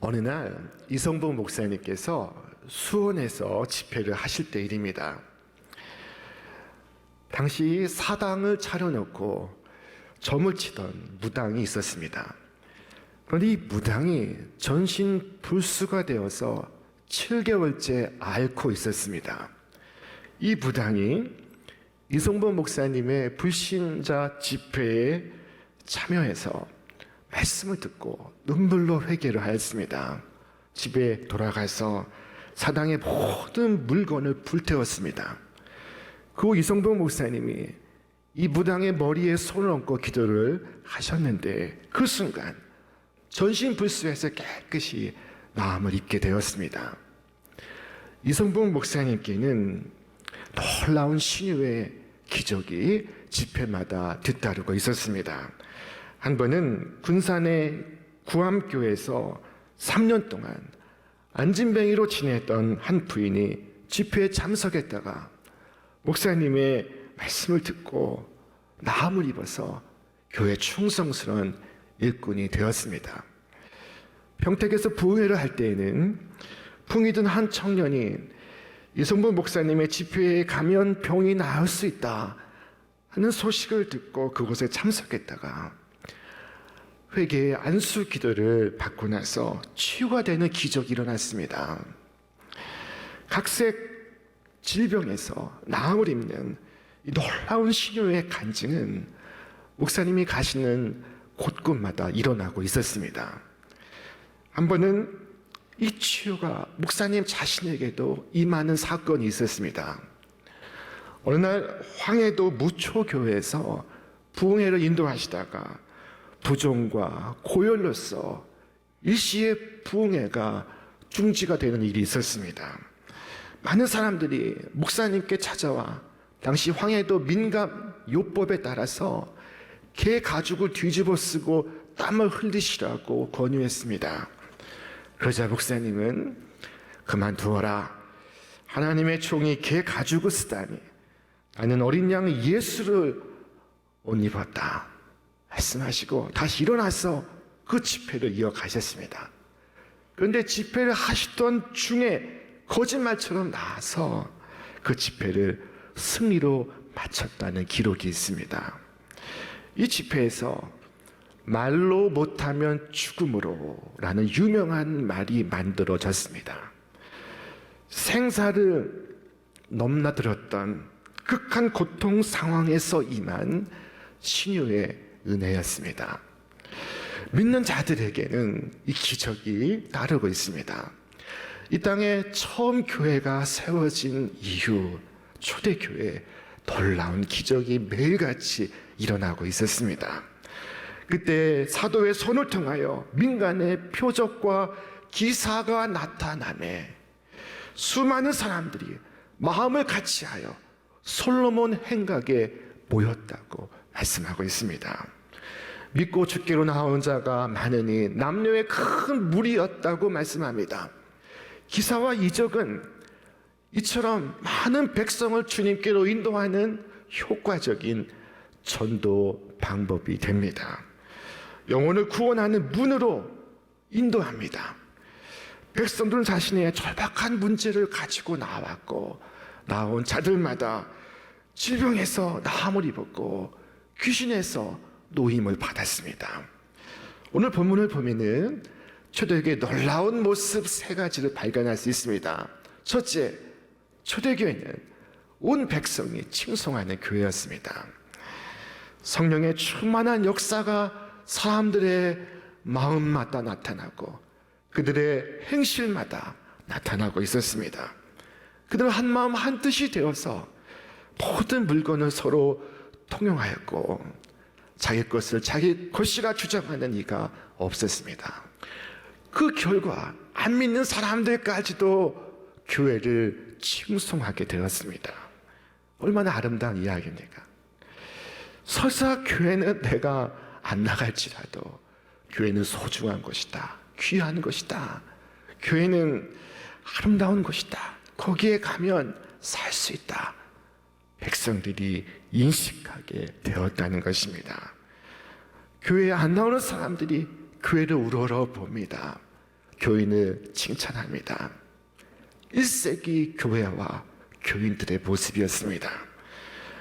어느 날 이성복 목사님께서 수원에서 집회를 하실 때 일입니다. 당시 사당을 차려놓고 점을 치던 무당이 있었습니다. 그런데 이 무당이 전신 불수가 되어서 7개월째 앓고 있었습니다. 이 무당이 이성복 목사님의 불신자 집회에 참여해서 말씀을 듣고 눈물로 회개를 하였습니다. 집에 돌아가서 사당의 모든 물건을 불태웠습니다. 그 이성복 목사님이 이 무당의 머리에 손을 얹고 기도를 하셨는데 그 순간 전신불수에서 깨끗이 마음을 잊게 되었습니다. 이성복 목사님께는 놀라운 신유의 기적이 집회마다 뒤따르고 있었습니다. 한 번은 군산의 구암교에서 3년 동안 안진뱅이로 지냈던 한 부인이 집회에 참석했다가 목사님의 말씀을 듣고 나음을 입어서 교회 충성스러운 일꾼이 되었습니다. 평택에서 부흥회를 할 때에는 풍이 든 한 청년이 이성복 목사님의 집회에 가면 병이 나을 수 있다 하는 소식을 듣고 그곳에 참석했다가 회개의 안수 기도를 받고 나서 치유가 되는 기적이 일어났습니다. 각색 질병에서 나음을 입는 이 놀라운 신유의 간증은 목사님이 가시는 곳곳마다 일어나고 있었습니다. 한 번은 이 치유가 목사님 자신에게도 임하는 사건이 있었습니다. 어느 날 황해도 무초교회에서 부흥회를 인도하시다가 부종과 고열로서 일시에 부흥회가 중지가 되는 일이 있었습니다. 많은 사람들이 목사님께 찾아와 당시 황해도 민감 요법에 따라서 개 가죽을 뒤집어 쓰고 땀을 흘리시라고 권유했습니다. 그러자 목사님은 그만두어라. 하나님의 종이 개 가죽을 쓰다니. 나는 어린 양 예수를 옷 입었다. 말씀하시고 다시 일어나서 그 집회를 이어가셨습니다. 그런데 집회를 하시던 중에 거짓말처럼 나와서 그 집회를 승리로 마쳤다는 기록이 있습니다. 이 집회에서 말로 못하면 죽음으로 라는 유명한 말이 만들어졌습니다. 생사를 넘나들었던 극한 고통 상황에서 임한 신유의 은혜였습니다. 믿는 자들에게는 이 기적이 따르고 있습니다. 이 땅에 처음 교회가 세워진 이후 초대교회에 놀라운 기적이 매일같이 일어나고 있었습니다. 그때 사도의 손을 통하여 민간의 표적과 기사가 나타나매 수많은 사람들이 마음을 같이하여 솔로몬 행각에 모였다고 말씀하고 있습니다. 믿고 주께로 나온 자가 많으니 남녀의 큰 무리였다고 말씀합니다. 기사와 이적은 이처럼 많은 백성을 주님께로 인도하는 효과적인 전도 방법이 됩니다. 영혼을 구원하는 문으로 인도합니다. 백성들은 자신의 절박한 문제를 가지고 나온 자들마다 질병에서 나음을 입었고 귀신에서 노임을 받았습니다. 오늘 본문을 보면은 초대교회의 놀라운 모습 세 가지를 발견할 수 있습니다. 첫째, 초대교회는 온 백성이 칭송하는 교회였습니다. 성령의 충만한 역사가 사람들의 마음마다 나타나고 그들의 행실마다 나타나고 있었습니다. 그들은 한 마음 한 뜻이 되어서 모든 물건을 서로 통용하였고 자기 것을 자기 것이라 주장하는 이가 없었습니다. 그 결과 안 믿는 사람들까지도 교회를 칭송하게 되었습니다. 얼마나 아름다운 이야기입니까? 설사 교회는 내가 안 나갈지라도 교회는 소중한 것이다. 귀한 것이다. 교회는 아름다운 것이다. 거기에 가면 살 수 있다. 백성들이 인식하게 되었다는 것입니다. 교회에 안 나오는 사람들이 교회를 우러러 봅니다. 교인을 칭찬합니다. 1세기 교회와 교인들의 모습이었습니다.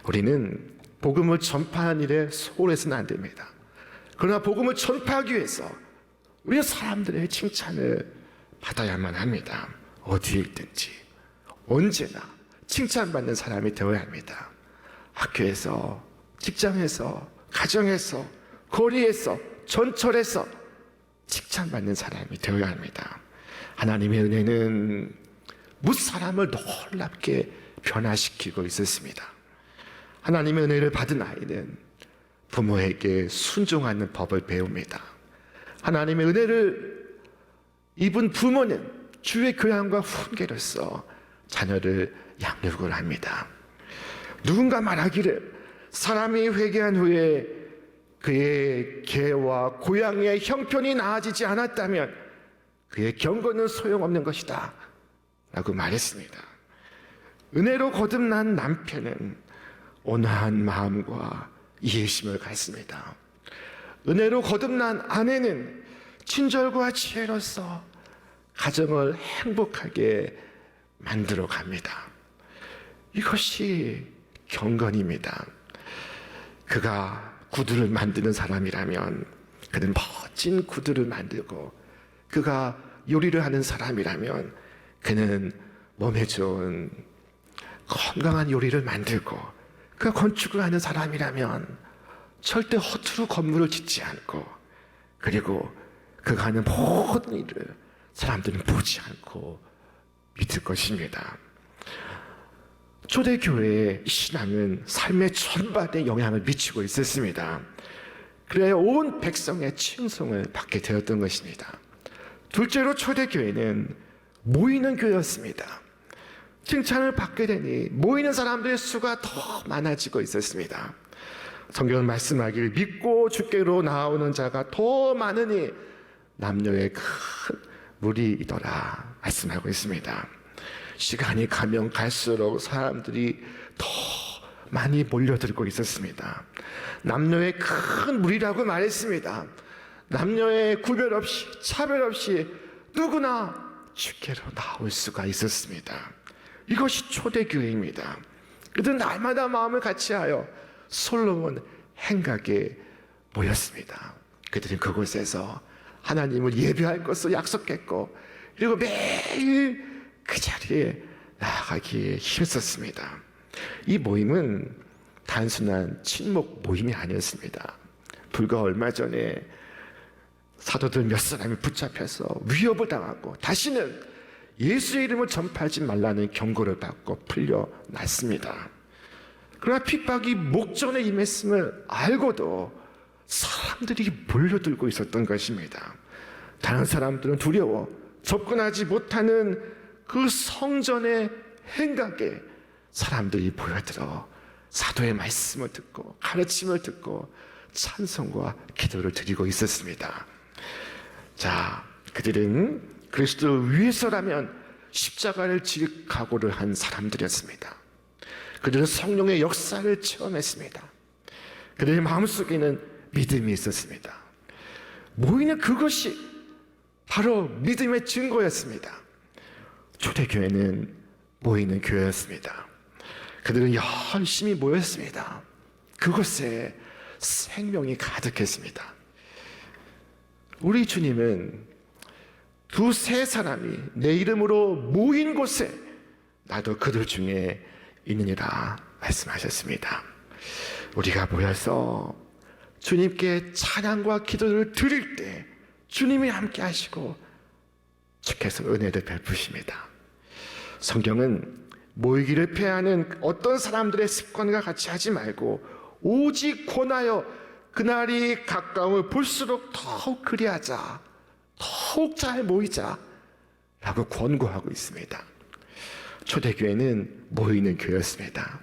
우리는 복음을 전파하는 일에 소홀해서는 안 됩니다. 그러나 복음을 전파하기 위해서 우리는 사람들의 칭찬을 받아야만 합니다. 어디에 있든지 언제나 칭찬받는 사람이 되어야 합니다. 학교에서, 직장에서, 가정에서, 거리에서, 전철에서 칭찬받는 사람이 되어야 합니다. 하나님의 은혜는 무사람을 놀랍게 변화시키고 있었습니다. 하나님의 은혜를 받은 아이는 부모에게 순종하는 법을 배웁니다. 하나님의 은혜를 입은 부모는 주의 교양과 훈계로서 자녀를 양육을 합니다. 누군가 말하기를 사람이 회개한 후에 그의 개와 고양이의 형편이 나아지지 않았다면 그의 경고는 소용없는 것이다 라고 말했습니다. 은혜로 거듭난 남편은 온화한 마음과 이해심을 갖습니다. 은혜로 거듭난 아내는 친절과 지혜로서 가정을 행복하게 만들어 갑니다. 이것이 경건입니다. 그가 구두를 만드는 사람이라면 그는 멋진 구두를 만들고, 그가 요리를 하는 사람이라면 그는 몸에 좋은 건강한 요리를 만들고, 그가 건축을 하는 사람이라면 절대 허투루 건물을 짓지 않고, 그리고 그가 하는 모든 일을 사람들은 보지 않고 믿을 것입니다. 초대교회의 신앙은 삶의 전반에 영향을 미치고 있었습니다. 그래야 온 백성의 칭송을 받게 되었던 것입니다. 둘째로 초대교회는 모이는 교회였습니다. 칭찬을 받게 되니 모이는 사람들의 수가 더 많아지고 있었습니다. 성경은 말씀하기를 믿고 주께로 나오는 자가 더 많으니 남녀의 큰 무리이더라 말씀하고 있습니다. 시간이 가면 갈수록 사람들이 더 많이 몰려들고 있었습니다. 남녀의 큰 무리라고 말했습니다. 남녀의 구별 없이, 차별 없이 누구나 주께로 나올 수가 있었습니다. 이것이 초대교회입니다. 그들은 날마다 마음을 같이하여 솔로몬 행각에 모였습니다. 그들은 그곳에서 하나님을 예배할 것을 약속했고, 그리고 매일 그 자리에 나아가기에 힘썼습니다. 이 모임은 단순한 친목 모임이 아니었습니다. 불과 얼마 전에 사도들 몇 사람이 붙잡혀서 위협을 당하고 다시는 예수의 이름을 전파하지 말라는 경고를 받고 풀려났습니다. 그러나 핍박이 목전에 임했음을 알고도 사람들이 몰려들고 있었던 것입니다. 다른 사람들은 두려워 접근하지 못하는 그 성전의 행각에 사람들이 모여들어 사도의 말씀을 듣고 가르침을 듣고 찬송과 기도를 드리고 있었습니다. 자, 그들은 그리스도를 위해서라면 십자가를 질 각오를 한 사람들이었습니다. 그들은 성령의 역사를 체험했습니다. 그들의 마음속에는 믿음이 있었습니다. 모이는 그것이 바로 믿음의 증거였습니다. 초대교회는 모이는 교회였습니다. 그들은 열심히 모였습니다. 그곳에 생명이 가득했습니다. 우리 주님은 두세 사람이 내 이름으로 모인 곳에 나도 그들 중에 있느니라 말씀하셨습니다. 우리가 모여서 주님께 찬양과 기도를 드릴 때 주님이 함께 하시고 주께서 은혜를 베푸십니다. 성경은 모이기를 패하는 어떤 사람들의 습관과 같이 하지 말고 오직 권하여 그날이 가까움을 볼수록 더욱 그리하자, 더욱 잘 모이자 라고 권고하고 있습니다. 초대교회는 모이는 교회였습니다.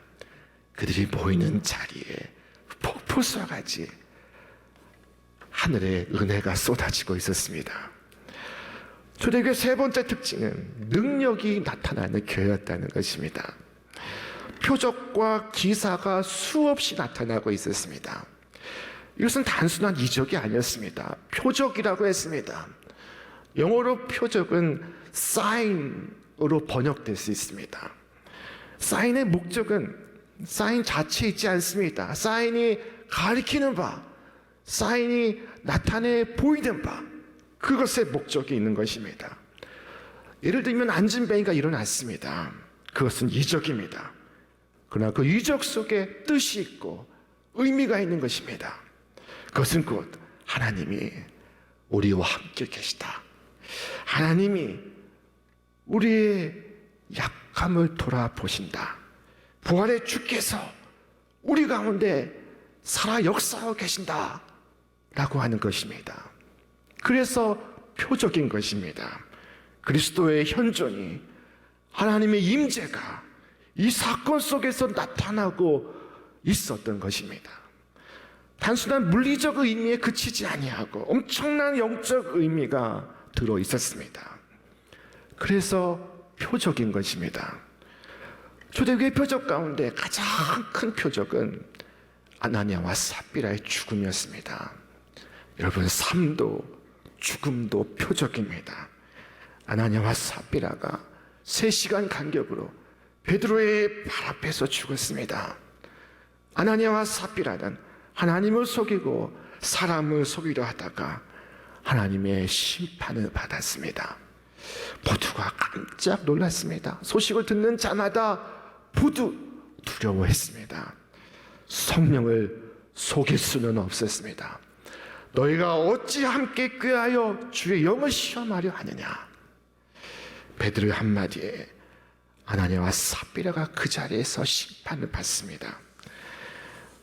그들이 모이는 자리에 폭포수와 같이 하늘의 은혜가 쏟아지고 있었습니다. 초대교회 세 번째 특징은 능력이 나타나는 교회였다는 것입니다. 표적과 기사가 수없이 나타나고 있었습니다. 이것은 단순한 이적이 아니었습니다. 표적이라고 했습니다. 영어로 표적은 sign으로 번역될 수 있습니다. 사인의 목적은 사인 자체에 있지 않습니다. 사인이 가리키는 바, 사인이 나타내 보이는 바, 그것의 목적이 있는 것입니다. 예를 들면 안진뱅이가 일어났습니다. 그것은 이적입니다. 그러나 그 이적 속에 뜻이 있고 의미가 있는 것입니다. 그것은 곧 하나님이 우리와 함께 계시다. 하나님이 우리의 약함을 돌아보신다. 부활의 주께서 우리 가운데 살아 역사하고 계신다 라고 하는 것입니다. 그래서 표적인 것입니다. 그리스도의 현존이, 하나님의 임재가 이 사건 속에서 나타나고 있었던 것입니다. 단순한 물리적 의미에 그치지 아니하고 엄청난 영적 의미가 들어 있었습니다. 그래서 표적인 것입니다. 초대교회 표적 가운데 가장 큰 표적은 아나니아와 삽비라의 죽음이었습니다. 여러분, 삶도 죽음도 표적입니다. 아나니아와 삽비라가 3시간 간격으로 베드로의 발 앞에서 죽었습니다. 아나니아와 삽비라는 하나님을 속이고 사람을 속이려 하다가 하나님의 심판을 받았습니다. 모두가 깜짝 놀랐습니다. 소식을 듣는 자마다 모두 두려워했습니다. 성령을 속일 수는 없었습니다. 너희가 어찌 함께 꾀하여 주의 영을 시험하려 하느냐. 베드로의 한마디에 아나니아와 삽비라가 그 자리에서 심판을 받습니다.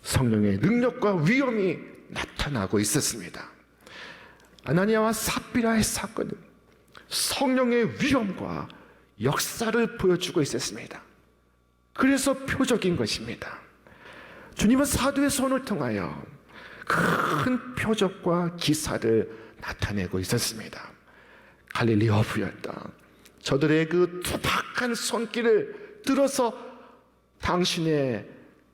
성령의 능력과 위엄이 나타나고 있었습니다. 아나니아와 삽비라의 사건은 성령의 위엄과 역사를 보여주고 있었습니다. 그래서 표적인 것입니다. 주님은 사도의 손을 통하여 큰 표적과 기사를 나타내고 있었습니다. 갈릴리 어부였다. 저들의 그 투박한 손길을 들어서 당신의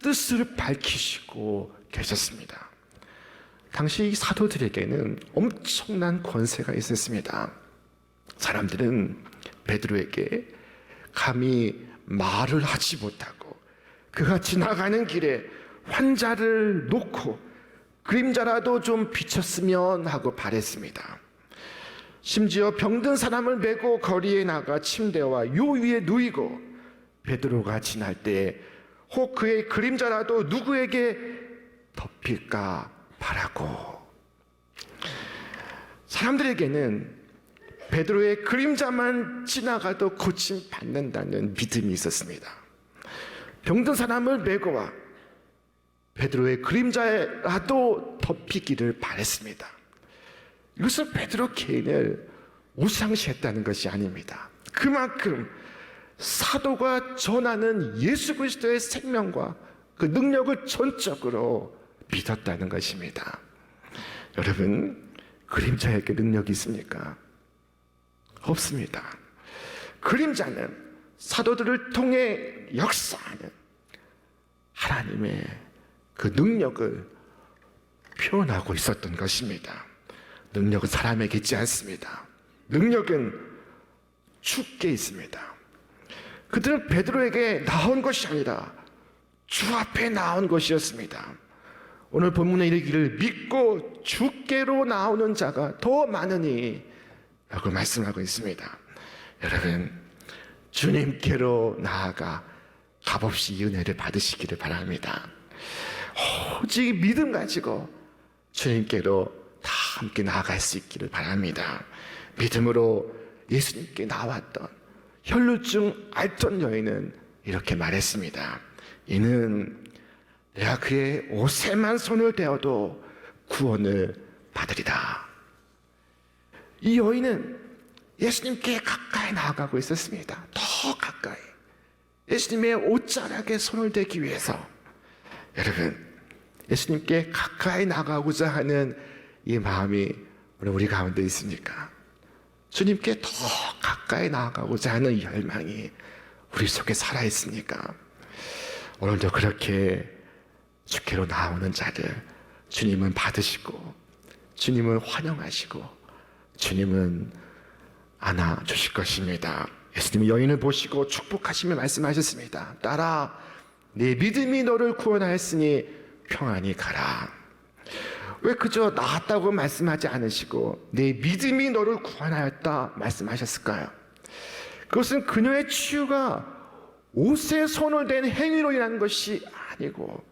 뜻을 밝히시고 계셨습니다. 당시 사도들에게는 엄청난 권세가 있었습니다. 사람들은 베드로에게 감히 말을 하지 못하고 그가 지나가는 길에 환자를 놓고 그림자라도 좀 비쳤으면 하고 바랬습니다. 심지어 병든 사람을 메고 거리에 나가 침대와 요 위에 누이고 베드로가 지날 때 혹 그의 그림자라도 누구에게 덮일까 바라고. 사람들에게는 베드로의 그림자만 지나가도 고침받는다는 믿음이 있었습니다. 병든 사람을 메고 와 베드로의 그림자라도 덮이기를 바랬습니다. 이것은 베드로 개인을 우상시했다는 것이 아닙니다. 그만큼 사도가 전하는 예수 그리스도의 생명과 그 능력을 전적으로 믿었다는 것입니다. 여러분, 그림자에게 능력이 있습니까? 없습니다. 그림자는 사도들을 통해 역사하는 하나님의 그 능력을 표현하고 있었던 것입니다. 능력은 사람에게 있지 않습니다. 능력은 주께 있습니다. 그들은 베드로에게 나온 것이 아니라 주 앞에 나온 것이었습니다. 오늘 본문에 이르기를 믿고 주께로 나오는 자가 더 많으니 라고 말씀하고 있습니다. 여러분, 주님께로 나아가 값없이 은혜를 받으시기를 바랍니다. 오직 믿음 가지고 주님께로 다 함께 나아갈 수 있기를 바랍니다. 믿음으로 예수님께 나왔던 혈루증 앓던 여인은 이렇게 말했습니다. 이는 내가 그의 옷에만 손을 대어도 구원을 받으리다. 이 여인은 예수님께 가까이 나아가고 있었습니다. 더 가까이. 예수님의 옷자락에 손을 대기 위해서. 여러분, 예수님께 가까이 나가고자 하는 이 마음이 오늘 우리 가운데 있습니까? 주님께 더 가까이 나아가고자 하는 이 열망이 우리 속에 살아있습니까? 오늘도 그렇게 주께로 나오는 자들 주님은 받으시고 주님은 환영하시고 주님은 안아주실 것입니다. 예수님이 여인을 보시고 축복하시며 말씀하셨습니다. 딸아, 네 믿음이 너를 구원하였으니 평안히 가라. 왜 그저 나았다고 말씀하지 않으시고 네 믿음이 너를 구원하였다 말씀하셨을까요? 그것은 그녀의 치유가 옷에 손을 댄 행위로 인한 것이 아니고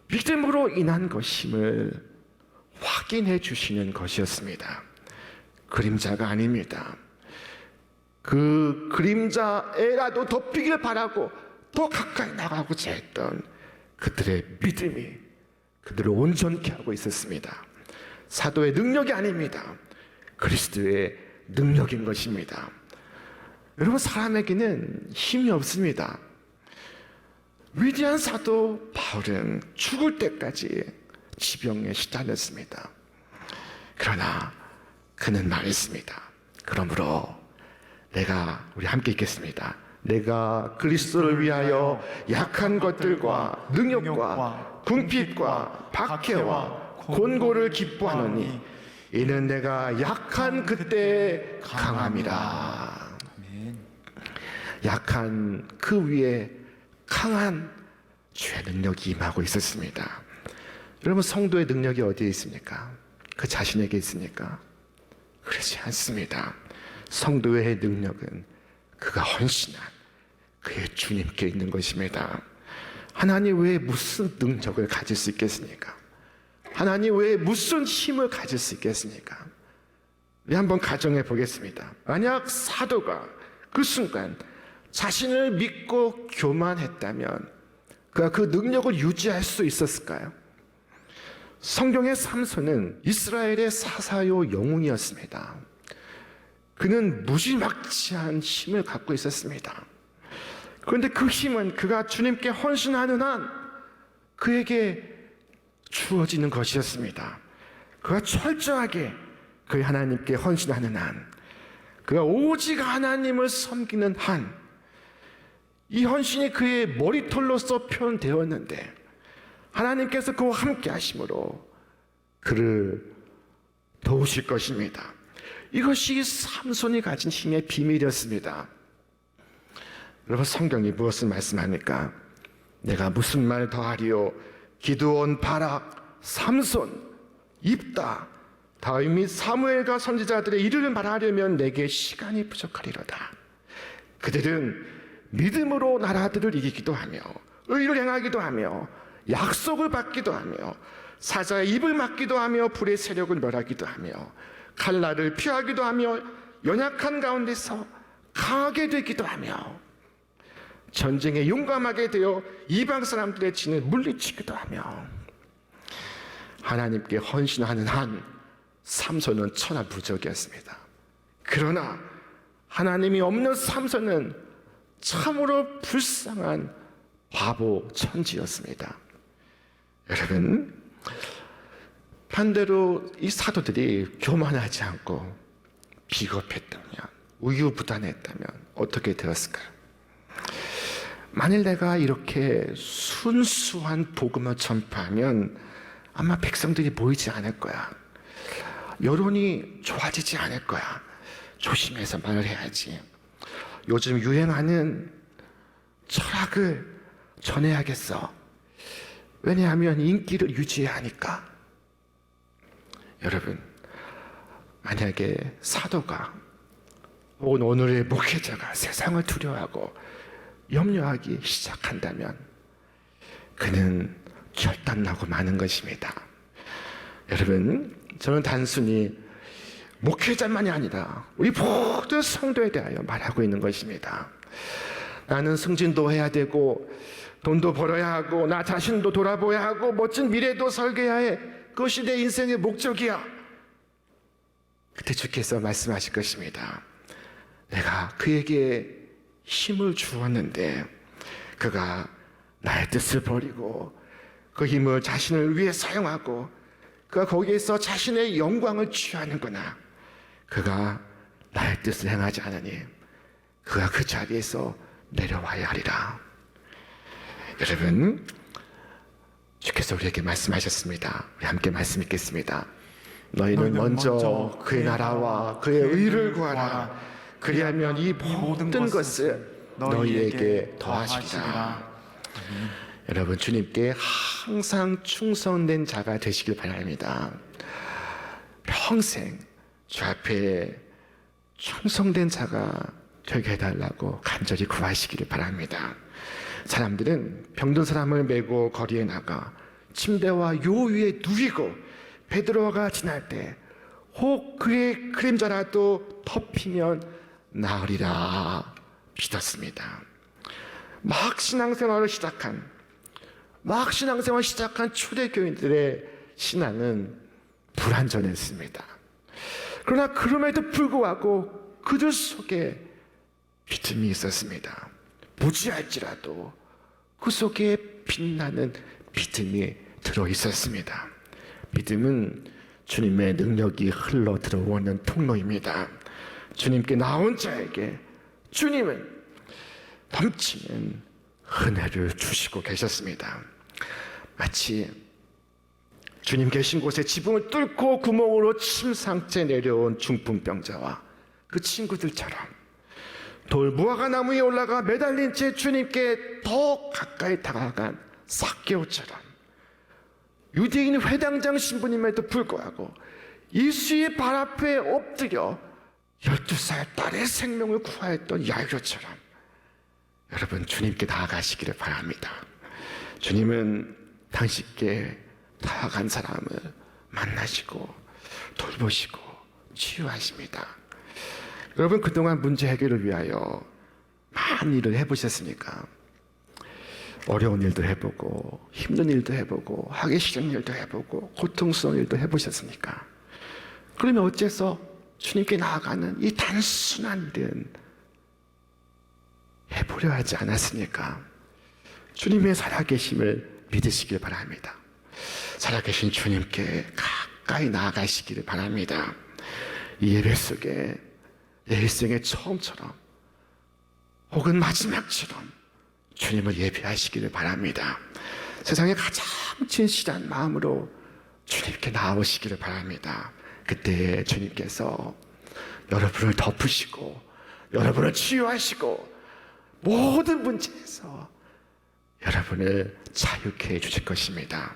믿음으로 인한 것임을 확인해 주시는 것이었습니다. 그림자가 아닙니다. 그 그림자에라도 덮이길 바라고 더 가까이 나가고자 했던 그들의 믿음이 그들을 온전케 하고 있었습니다. 사도의 능력이 아닙니다. 그리스도의 능력인 것입니다. 여러분, 사람에게는 힘이 없습니다. 위대한 사도 바울은 죽을 때까지 지병에 시달렸습니다. 그러나 그는 말했습니다. 그러므로 우리 함께 읽겠습니다. 내가 그리스도를 위하여 약한 것들과 능욕과 궁핍과 박해와 곤고를 기뻐하노니 이는 내가 약한 그때 강함이라. 약한 그 위에 강한 주의 능력이 임하고 있었습니다. 여러분, 성도의 능력이 어디에 있습니까? 그 자신에게 있습니까? 그렇지 않습니다. 성도의 능력은 그가 헌신한 그의 주님께 있는 것입니다. 하나님 외에 무슨 능력을 가질 수 있겠습니까? 하나님 외에 무슨 힘을 가질 수 있겠습니까? 우리 한번 가정해 보겠습니다. 만약 사도가 그 순간 자신을 믿고 교만했다면 그가 그 능력을 유지할 수 있었을까요? 성경의 삼손은 이스라엘의 사사요 영웅이었습니다. 그는 무지막지한 힘을 갖고 있었습니다. 그런데 그 힘은 그가 주님께 헌신하는 한 그에게 주어지는 것이었습니다. 그가 철저하게 그의 하나님께 헌신하는 한, 그가 오직 하나님을 섬기는 한, 이 헌신이 그의 머리털로서 표현되었는데 하나님께서 그와 함께 하심으로 그를 도우실 것입니다. 이것이 삼손이 가진 힘의 비밀이었습니다. 여러분, 성경이 무엇을 말씀합니까? 내가 무슨 말 더하리요? 기드온, 바락, 삼손, 입다, 다윗 및 사무엘과 선지자들의 이름을 말하려면 내게 시간이 부족하리로다. 그들은 믿음으로 나라들을 이기기도 하며 의를 행하기도 하며 약속을 받기도 하며 사자의 입을 막기도 하며 불의 세력을 멸하기도 하며 칼날을 피하기도 하며 연약한 가운데서 강하게 되기도 하며 전쟁에 용감하게 되어 이방 사람들의 진을 물리치기도 하며 하나님께 헌신하는 한 삼손은 천하무적이었습니다. 그러나 하나님이 없는 삼손은 참으로 불쌍한 바보 천지였습니다. 여러분, 반대로 이 사도들이 교만하지 않고 비겁했다면, 우유부단했다면 어떻게 되었을까요? 만일 내가 이렇게 순수한 복음을 전파하면 아마 백성들이 모이지 않을 거야. 여론이 좋아지지 않을 거야. 조심해서 말을 해야지. 요즘 유행하는 철학을 전해야겠어. 왜냐하면 인기를 유지해야 하니까. 여러분, 만약에 사도가 혹은 오늘의 목회자가 세상을 두려워하고 염려하기 시작한다면 그는 결단나고 마는 것입니다. 여러분, 저는 단순히 목회자만이 아니라 우리 모든 성도에 대하여 말하고 있는 것입니다. 나는 승진도 해야 되고 돈도 벌어야 하고 나 자신도 돌아보아야 하고 멋진 미래도 설계해야 해. 그것이 내 인생의 목적이야. 그때 주께서 말씀하실 것입니다. 내가 그에게 힘을 주었는데 그가 나의 뜻을 버리고 그 힘을 자신을 위해 사용하고 그가 거기에서 자신의 영광을 취하는구나. 그가 나의 뜻을 행하지 않으니 그가 그 자리에서 내려와야 하리라. 여러분, 주께서 우리에게 말씀하셨습니다. 우리 함께 말씀 읽겠습니다. 너희는 먼저 그의 나라와 그의 의를 구하라. 그리하면 이 모든 것을 너희에게 더하시리라. 여러분, 주님께 항상 충성된 자가 되시길 바랍니다. 평생 주 앞에 충성된 자가 되게 해달라고 간절히 구하시기를 바랍니다. 사람들은 병든 사람을 메고 거리에 나가 침대와 요 위에 누이고 베드로가 지날 때 혹 그의 그림자라도 덮이면 나으리라 믿었습니다. 막 신앙생활을 시작한 초대교인들의 신앙은 불완전했습니다. 그러나 그럼에도 불구하고 그들 속에 믿음이 있었습니다. 무지할지라도 그 속에 빛나는 믿음이 들어있었습니다. 믿음은 주님의 능력이 흘러 들어오는 통로입니다. 주님께 나온 자에게 주님은 넘치는 은혜를 주시고 계셨습니다. 마치 주님 계신 곳에 지붕을 뚫고 구멍으로 침상째 내려온 중풍병자와 그 친구들처럼 돌 무화과 나무 위에 올라가 매달린 채 주님께 더 가까이 다가간 삭개오처럼 유대인 회당장 신부님에도 불구하고 예수의 발 앞에 엎드려 12살 딸의 생명을 구하였던 야이로처럼 여러분, 주님께 나아가시기를 바랍니다. 주님은 당신께 다가간 사람을 만나시고 돌보시고 치유하십니다. 여러분, 그동안 문제 해결을 위하여 많은 일을 해보셨습니까? 어려운 일도 해보고 힘든 일도 해보고 하기 싫은 일도 해보고 고통스러운 일도 해보셨습니까? 그러면 어째서 주님께 나아가는 이 단순한 일은 해보려 하지 않았습니까? 주님의 살아계심을 믿으시길 바랍니다. 살아계신 주님께 가까이 나아가시기를 바랍니다. 이 예배 속에 내 일생의 처음처럼 혹은 마지막처럼 주님을 예배하시기를 바랍니다. 세상에 가장 진실한 마음으로 주님께 나오시기를 바랍니다. 그때 주님께서 여러분을 덮으시고 여러분을 치유하시고 모든 문제에서 여러분을 자유케 해주실 것입니다.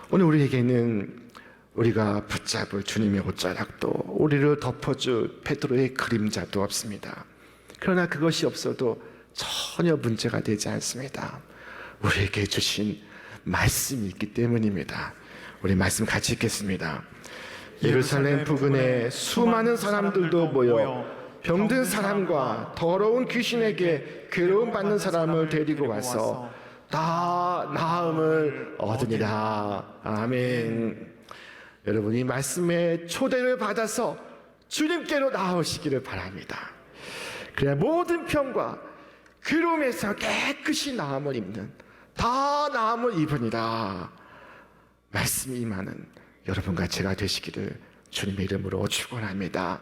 오늘 우리에게는 우리가 붙잡을 주님의 옷자락도 우리를 덮어줄 베드로의 그림자도 없습니다. 그러나 그것이 없어도 전혀 문제가 되지 않습니다. 우리에게 주신 말씀이 있기 때문입니다. 우리 말씀 같이 읽겠습니다. 예루살렘 부근에 수많은 사람들도 모여 병든 사람과 더러운 귀신에게 괴로움 받는 사람을 데리고 와서 다 나음을 얻으니라. 아멘. 여러분, 이 말씀의 초대를 받아서 주님께로 나오시기를 바랍니다. 그래야 모든 병과 괴로움에서 깨끗이 나음을 입는, 다 나음을 입으니라 말씀이 임하는 여러분과 제가 되시기를 주님의 이름으로 축원합니다.